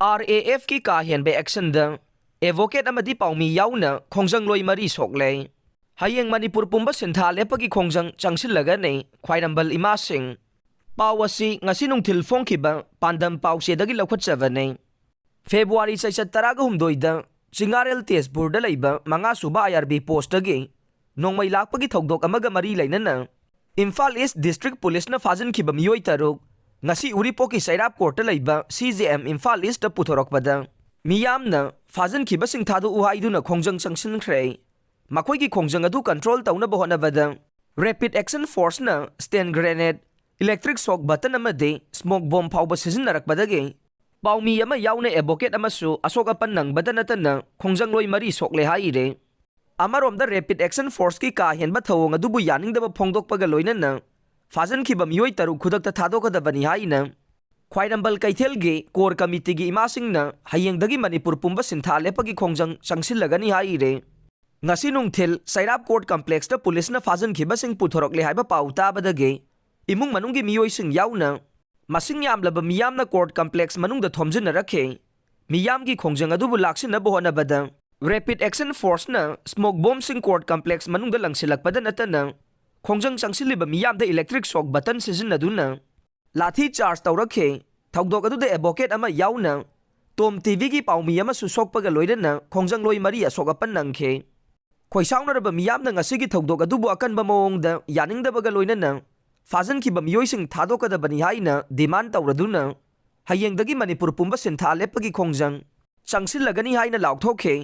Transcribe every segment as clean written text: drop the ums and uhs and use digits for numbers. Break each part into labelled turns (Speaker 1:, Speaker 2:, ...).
Speaker 1: RAF की का हेनबे action the एवोकेट अमदी पाउमी याउना खोंगजांगलोई मरी सोकले हयेंग मणिपुर पुंबा सिंथा लेपगी खोंगजांग चांगसिल्लागानी ख्वाइरंबल इमासिंग पाव असी ngasi nungthil phongkhiba pandam pauchedagi laukhachawani February chaisat 12 da Chingarel Tesbur da leiba manga suba IRB post dagi nongmai lakpagi thokdok amaga mari leinana Imphal East District Police na fazan khiba miyoi taruk ngasi Uripo ki Sairap Court leiba CJM Imphal East da puthorokbada miyamna fazan khiba sing thadu uhaiduna Khongjang changsinkhre makoi ki Khongjang adu control tauna bohonabada Rapid Action Force na stand grenade Electric shock button amadi smoke bomb phauba sizinnarakbadagi Paomi ama yauna advocate amasu asok apan nang badanatana Khongjangloi mari sokle haire amaromda Rapid Action Force ki ka henba thawong adubu yaningdaba phongdokpaga loinana fazan khiba miyoi taru khudakta thadokadabani haina Khwairamband Kaithelgi core committee gi imasingna hayengdagi Manipur Pumba Sintha Leppagi Khongjang Changsillagani haire ngasi nungthil Sairap Court Complex da police na fazan khiba sing puthorokle haiba pauta badagi imung manunggi miyoi sing yauna masing yamlaba miyamna court complex manungda thomjina rakhe miyam gi Khongjang adubu laksina bohona bada Rapid Action Force na smoke bomb sing court complex manungda langsilakpada natana Khongjang changsiliba miyamda electric shock button sizinaduna lathi charge tawrakhe thawdok aduda advocate ama yauna Tom TV gi Paomi ama susokpaga loidana Khongjangloi mari asokapan nangkhe khoisaunaraba miyamna ngasigi thawdok adubu akanba mawongda yaningdabaga loinana fazan ki bamiyoi sing thadokadabani haina demand tawraduna hayengdagi Manipur Pumba Sintha Leppagi Khongjang Changsillagani haina laukthokhe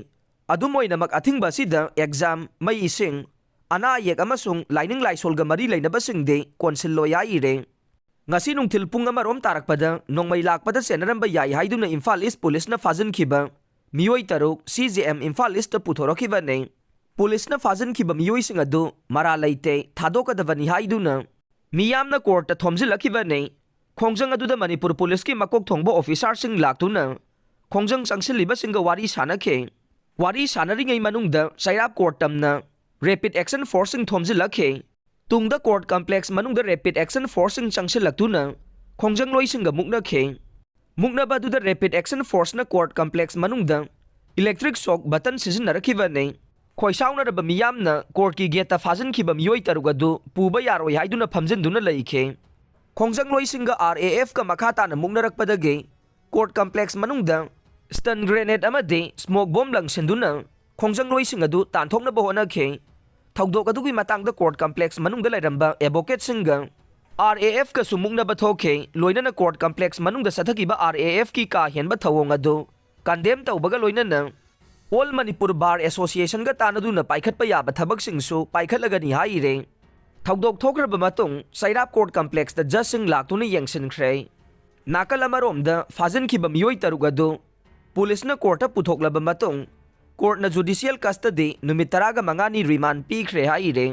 Speaker 1: adumoinamak athingba sida exam mai ising ana yek amasung lining laisolga mari leinabasingde konsillo yaire ngasi nungthil pung amarom tarakpada nongmai lakpada senaramba yai haiduna Imphal East Police na fazan khiba miyoi taruk CJM Imphal East puthorokhiba nei Police na fazan khiba miyoi sing adu mara leite thadokadabani haiduna miyamna court ta thomjilakhiba nei Khongjang aduda Manipur Police ki makok thongba officer sing laktuna Khongjang changsiliba singa wari sanakhe wari sanaringai manungda Sairap Court tamna Rapid Action Force sing thomjilakhe tungda court complex manungda Rapid Action Force sing changsilaktuna Khongjangloi singa mukna baduda Rapid Action Force na court complex manungda electric shock button sizinnarakhiba nei khoisaunaraba miyamna court ki gate ta fazan khiba miyoi tarugadu puba yaroi haiduna phamjinduna leikhe Khongjangloi singa RAF ka makhata na mungnarakpadagi court complex manungda stun grenade amadi smoke bomb langsinduna Khongjangloi singa du tanthokna bohona khe thawdok adugi matangda court complex manungda lairamba advocate singa RAF ka sumungna bathokhe loinana court complex manungda sathakiba RAF ki ka henba thawong adu condemn tawbaga loinana All Manipur Bar Association ga tanaduna paikhatpa yaba thabaksingsu paikhatlagani haire thawdok thokraba matung Sairap Court Complex da judge sing laktuna yengsinkhre nakal amaromda fazan khiba miyoi tarugadu police na court puthoklaba matung court na judicial custody numit 15 ni remand pikhre haire